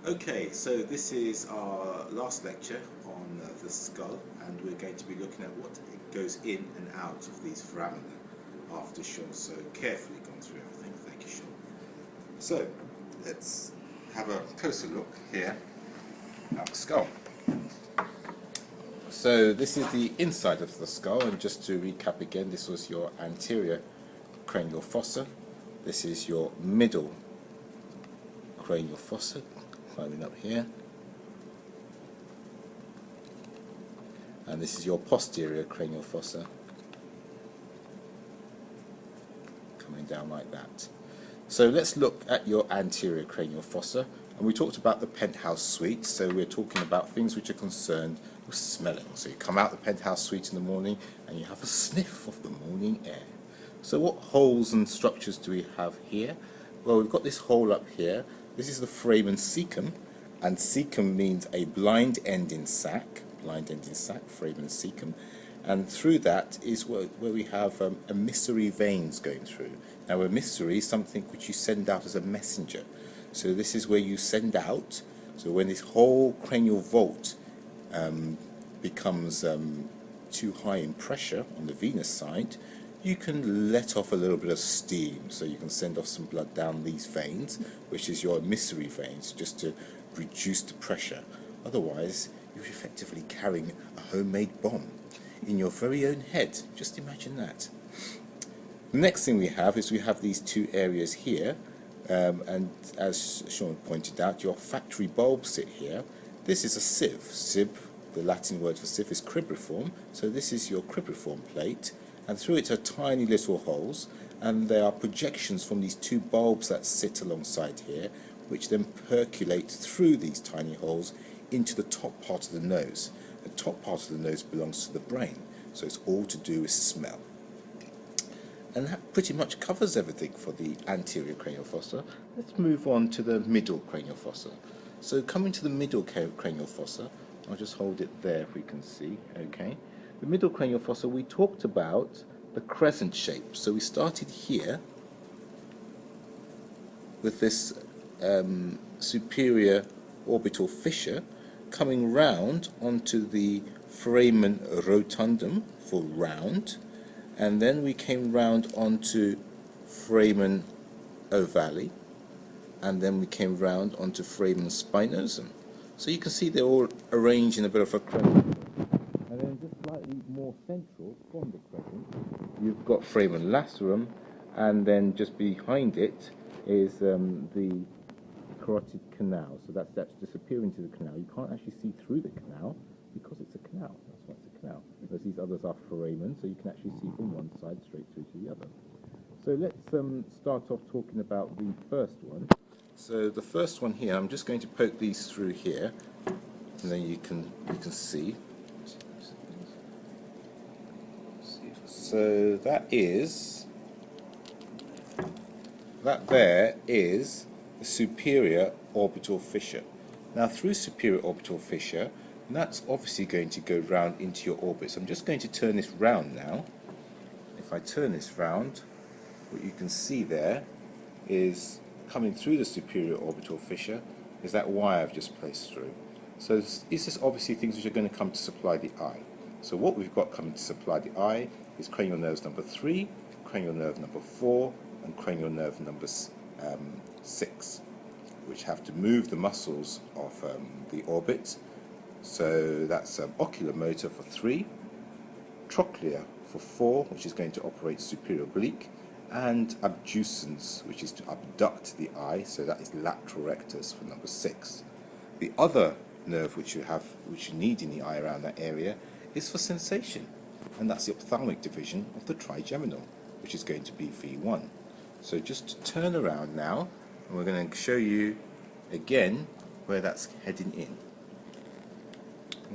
Okay, so this is our last lecture on the skull, and we're going to be looking at what goes in and out of these foramina after Sean so carefully gone through everything. Thank you, Sean. So, let's have a closer look here at the skull. So this is the inside of the skull, and just to recap again, this was your anterior cranial fossa. This is your middle cranial fossa, climbing up here, and this is your posterior cranial fossa, coming down like that. So let's look at your anterior cranial fossa, and we talked about the penthouse suite, so we're talking about things which are concerned with smelling. So you come out the penthouse suite in the morning and you have a sniff of the morning air. So what holes and structures do we have here? Well, we've got this hole up here. This is the foramen cecum, and cecum means a blind ending sac, foramen cecum, and through that is where we have emissary veins going through. Now, emissary is something which you send out as a messenger. So this is where you send out. So when this whole cranial vault becomes too high in pressure on the venous side, you can let off a little bit of steam, so you can send off some blood down these veins, which is your emissary veins, just to reduce the pressure. Otherwise, you're effectively carrying a homemade bomb in your very own head. Just imagine that. The next thing we have is we have these two areas here, and as Sean pointed out, your olfactory bulbs sit here. This is a sieve. Sieve, the Latin word for sieve, is cribriform, so this is your cribriform plate, and through it are tiny little holes, and there are projections from these two bulbs that sit alongside here, which then percolate through these tiny holes into the top part of the nose. The top part of the nose belongs to the brain, so it's all to do with smell. And that pretty much covers everything for the anterior cranial fossa. Let's move on to the middle cranial fossa. So coming to the middle cranial fossa, I'll just hold it there if we can see, okay. The middle cranial fossa, we talked about the crescent shape. So we started here with this superior orbital fissure coming round onto the foramen rotundum for round, and then we came round onto foramen ovale, and then we came round onto foramen spinosum. So you can see they're all arranged in a bit of a crescent. And then just slightly more central from the crescent, you've got foramen lacerum, and then just behind it is the carotid canal. So that's disappearing into the canal. You can't actually see through the canal because it's a canal. That's why it's a canal. Whereas these others are foramen, so you can actually see from one side straight through to the other. So let's start off talking about the first one. So the first one here, I'm just going to poke these through here, and then you can see. So that there is the superior orbital fissure. Now, through superior orbital fissure, that's obviously going to go round into your orbit. So I'm just going to turn this round now. If I turn this round, what you can see there is coming through the superior orbital fissure is that wire I've just placed through. So these are obviously things which are going to come to supply the eye. So what we've got coming to supply the eye is cranial nerves number 3, cranial nerve number 4, and cranial nerve number 6, which have to move the muscles of the orbit. So that's oculomotor for 3, trochlear for 4, which is going to operate superior oblique, and abducens, which is to abduct the eye, so that is lateral rectus for number 6. The other nerve which you need in the eye around that area is for sensation, and that's the ophthalmic division of the trigeminal, which is going to be V1. So just turn around now, and we're going to show you again where that's heading in.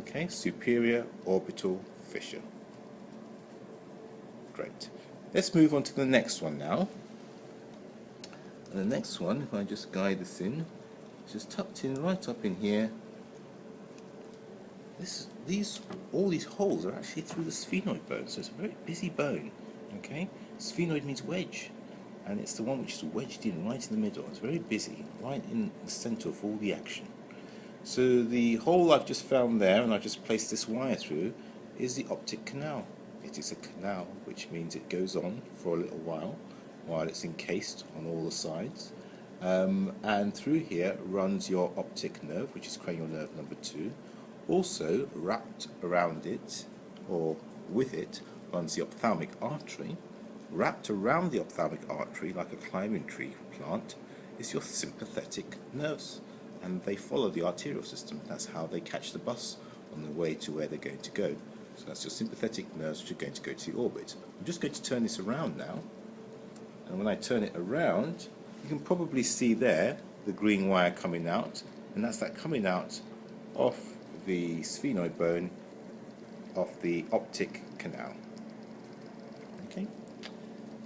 Okay, superior orbital fissure. Great. Let's move on to the next one now. And the next one, if I just guide this in, it's just tucked in right up in here. All these holes are actually through the sphenoid bone, so it's a very busy bone. Okay, sphenoid means wedge, and it's the one which is wedged in right in the middle. It's very busy, right in the centre of all the action. So the hole I've just found there, and I've just placed this wire through, is the optic canal. It is a canal, which means it goes on for a little while it's encased on all the sides. And through here runs your optic nerve, which is cranial nerve number 2. Also wrapped around it, or with it, runs the ophthalmic artery. Wrapped around the ophthalmic artery, like a climbing tree plant, is your sympathetic nerves, and they follow the arterial system. That's how they catch the bus on the way to where they're going to go. So that's your sympathetic nerves, which are going to go to the orbit. I'm just going to turn this around now, and when I turn it around, you can probably see there the green wire coming out, and that's that coming out off the sphenoid bone of the optic canal. Okay.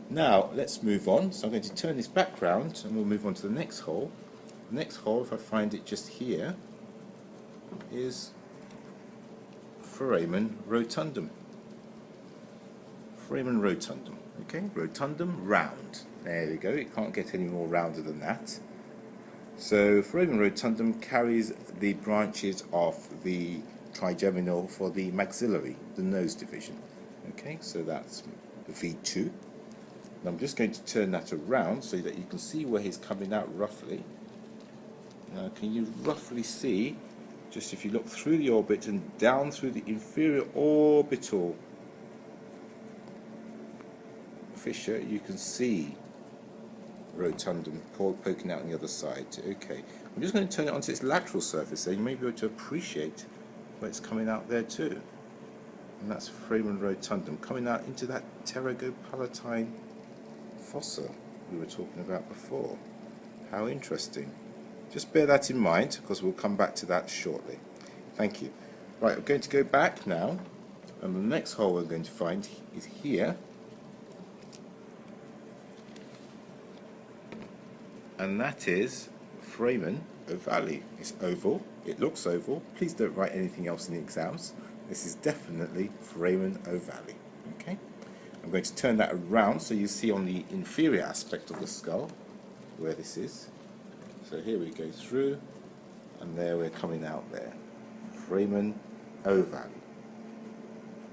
Now let's move on. So I'm going to turn this back round and we'll move on to the next hole. The next hole, if I find it just here, is foramen rotundum. Foramen rotundum. Okay, rotundum, round. There we go. It can't get any more rounder than that. So foramen rotundum carries the branches of the trigeminal for the maxillary, the nose division. Okay, so that's V2. And I'm just going to turn that around so that you can see where he's coming out roughly. Now, can you roughly see, just if you look through the orbit and down through the inferior orbital fissure, you can see rotundum poking out on the other side. Okay, I'm just going to turn it onto its lateral surface so you may be able to appreciate where it's coming out there too. And that's foramen rotundum coming out into that pterygopalatine fossa we were talking about before. How interesting. Just bear that in mind, because we'll come back to that shortly. Thank you. Right, we're going to go back now, and the next hole we're going to find is here. And that is foramen ovale. It's oval. It looks oval. Please don't write anything else in the exams. This is definitely foramen ovale. Okay? I'm going to turn that around so you see on the inferior aspect of the skull where this is. So here we go through, and there we're coming out there. Foramen ovale.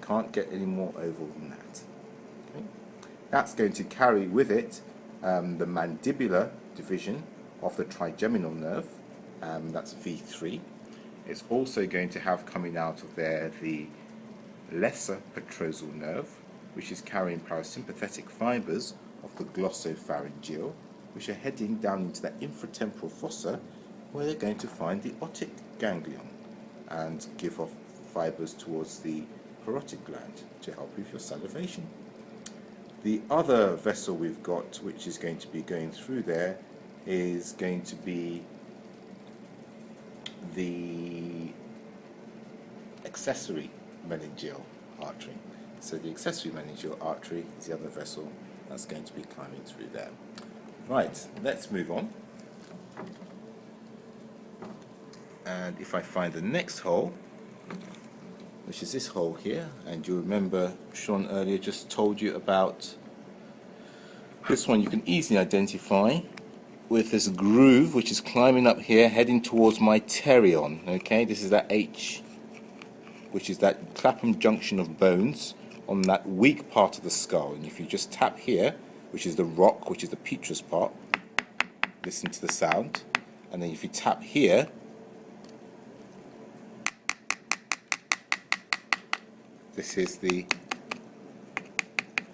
Can't get any more oval than that. Okay? That's going to carry with it the mandibular division of the trigeminal nerve, that's V3. It's also going to have coming out of there the lesser petrosal nerve, which is carrying parasympathetic fibers of the glossopharyngeal, which are heading down into that infratemporal fossa, where they're going to find the otic ganglion and give off fibers towards the parotid gland to help with your salivation. The other vessel we've got, which is going to be going through there, is going to be the accessory meningeal artery. So the accessory meningeal artery is the other vessel that's going to be climbing through there. Right, let's move on. And if I find the next hole, which is this hole here, and you remember Sean earlier just told you about this one, you can easily identify with this groove which is climbing up here heading towards my pterion. Okay, this is that H, which is that Clapham junction of bones on that weak part of the skull. And if you just tap here, which is the rock, which is the petrous part, listen to the sound, and then if you tap here, this is the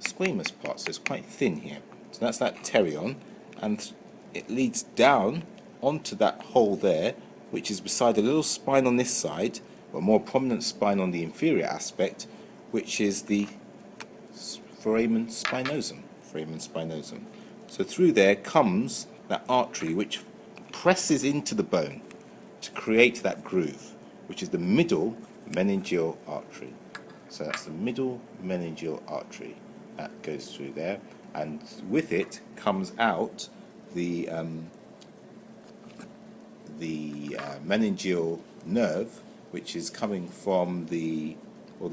squamous part, so it's quite thin here. So that's that pterion, and it leads down onto that hole there, which is beside a little spine on this side, but a more prominent spine on the inferior aspect, which is the foramen spinosum. Foramen spinosum. So through there comes that artery which presses into the bone to create that groove, which is the middle meningeal artery. So that's the middle meningeal artery that goes through there, and with it comes out the meningeal nerve, which is coming from the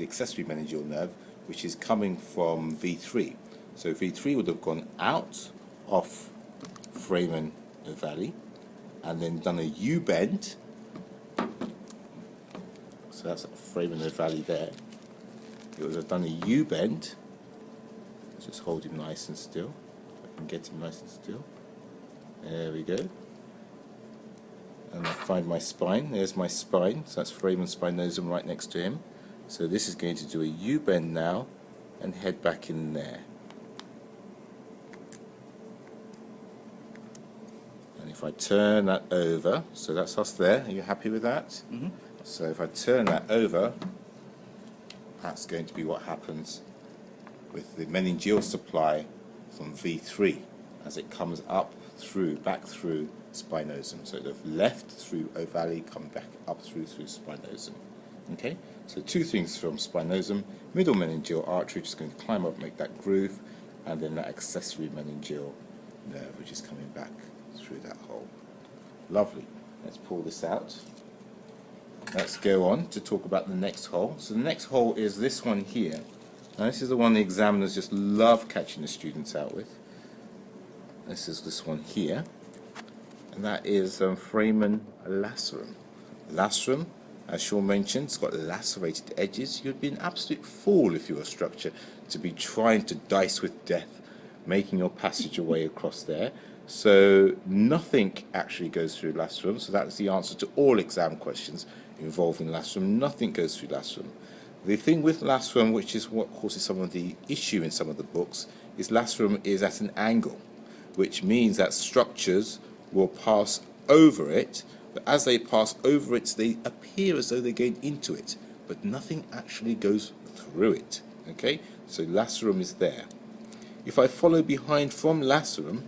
accessory meningeal nerve, which is coming from V3. So V3 would have gone out of foramen ovale and then done a U-bend So that's a foramen ovale there. It would have done a U-bend. Just hold him nice and still. If I can get him nice and still. There we go. And I find my spine. There's my spine. So that's foramen spinosum right next to him. So this is going to do a U-bend now and head back in there. And if I turn that over, so that's us there. Are you happy with that? Mm-hmm. So if I turn that over, that's going to be what happens with the meningeal supply from V3 as it comes up through, back through spinosum. So they've left through ovale, come back up through spinosum. Okay, so two things from spinosum: middle meningeal artery, just going to climb up, make that groove, and then that accessory meningeal nerve, which is coming back through that hole. Lovely. Let's pull this out. Let's go on to talk about the next hole. So the next hole is this one here. Now this is the one the examiners just love catching the students out with. This is this one here, and that is foramen lacerum. Lacerum, as Sean mentioned, it's got lacerated edges. You'd be an absolute fool if you were a structure to be trying to dice with death, making your passageway across there. So nothing actually goes through lacerum. So that's the answer to all exam questions involving lacerum. Nothing goes through lacerum. The thing with lacerum, which is what causes some of the issue in some of the books, is lacerum is at an angle, which means that structures will pass over it, but as they pass over it, they appear as though they're going into it, but nothing actually goes through it. Okay, so lacerum is there. If I follow behind from lacerum,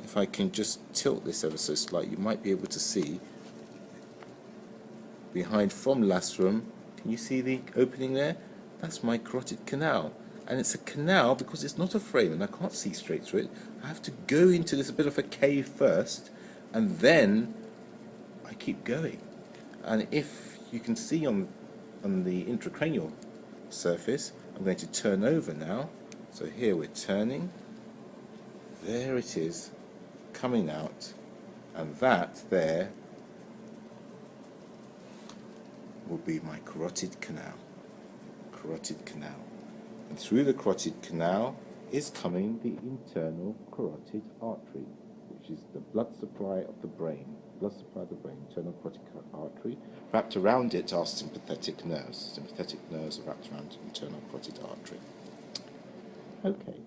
if I can just tilt this ever so slightly, you might be able to see behind from lacerum. Can you see the opening there? That's my carotid canal. And it's a canal because it's not a foramen. I can't see straight through it. I have to go into this bit of a cave first, and then I keep going. And if you can see on the intracranial surface, I'm going to turn over now. So here we're turning. There it is, coming out. And that there will be my carotid canal. Carotid canal. And through the carotid canal is coming the internal carotid artery, which is the blood supply of the brain. Blood supply of the brain, internal carotid artery. Wrapped around it are sympathetic nerves. Sympathetic nerves are wrapped around internal carotid artery. Okay.